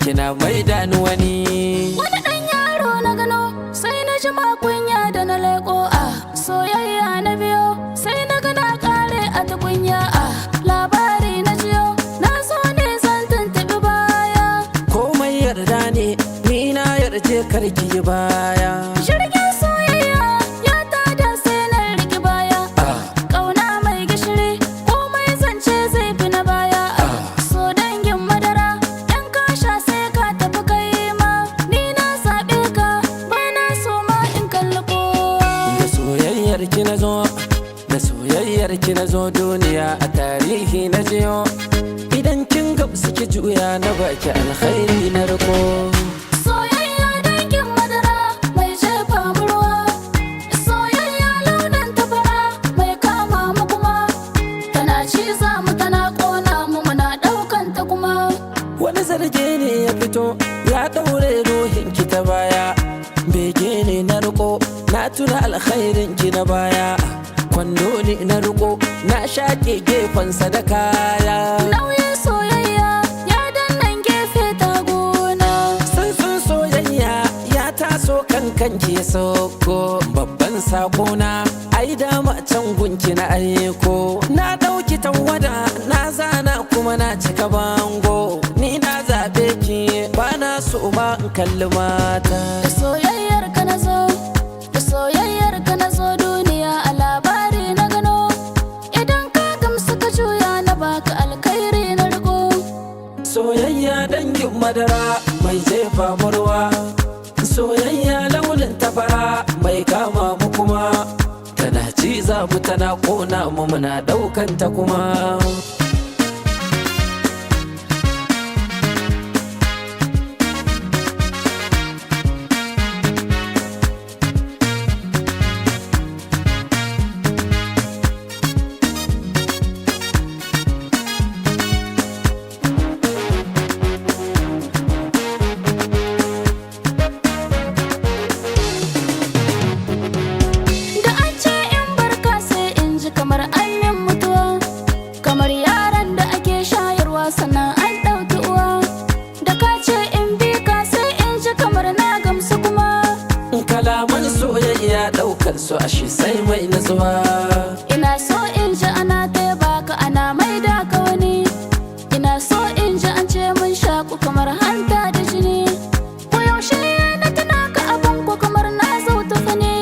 kina maida ni wani. Wani ɗan yaro na gano sai na ji makunya da na leƙo soyayya na biyo sai na gana ƙare a tukunya labari na jiyo na so ne zan tuntuɓi baya. Komai yarda ne ni na yarje karki baya. Jirgin soyayya ya tada sai na riki baya. Ƙauna mai gishiri komai zance zai fi na baya. So dangin madara ɗan kasha sai ka tafi kai ma. Ni na zaɓe ka bana so ma in kalli kowa. Da soyayyar ki na zo, da soyayyar ki na zo duniya a tarihi na jiyo. Idan kin gamsu ki juya na baki alkhairi na riko. Soyayya dangin madara mai jefa mu ruwa. Soyayya launin tafara mai kama mu kuma. Tana ciza mu tana ƙona mu muna ɗaukan ta kuma. Wani zarge ne ya fito ya ɗaure ruhin ki ta baya. Bege ne na riko na tuna alkhairin ki na baya. Kwando ne na riko na shaƙe gefensa da kaya. Nauyin soyayya ya dannan gefe ta gona. Sansun soyayya ya taso kankan ki ya sauko. Babban sakona ai dama can gunki na aiko. Na ɗauki tawada na zana kuma na cika bango. Ni na zaɓe ki bana so ma in kalli mata. Da soyayyar ka na zo, da soyayyar ka na zo duniya a labari na gano. Idan ka gamsu ka juya na baka alkhairi na riko. Soyayya dangin madara mai jefa murwa. Soyayya launin tafara mai kama mu kuma. Tana ciza mu tana ƙona mu muna ɗaukan ta kuma. Da an ce in barka sai in ji kamar an min mutuwa. Kamar yaran da ake shayarwa sannan an ɗauki uwa. Da ka ce in bi ka sai in ji kamar na gamsu kuma. Kalaman soyayya ɗaukar su ashe sai mai nutsuwa. Ina so in ji ana taiba ka ana maida ka wani. Ina so in ji an ce mun shaku kamar hanta da jini. Ko yaushe na tuna ka abin ko kamar na zauta fani.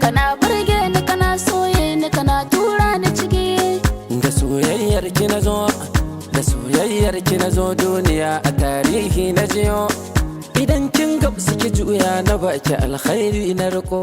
Kana burge ni kana soye ni kana tura ni ciki. Da soyayyar ki na zo, da soyayyar ki na zo duniya a tarihi na jiyo. Idan kin gamsu ki juya na baki alkhairi na riko.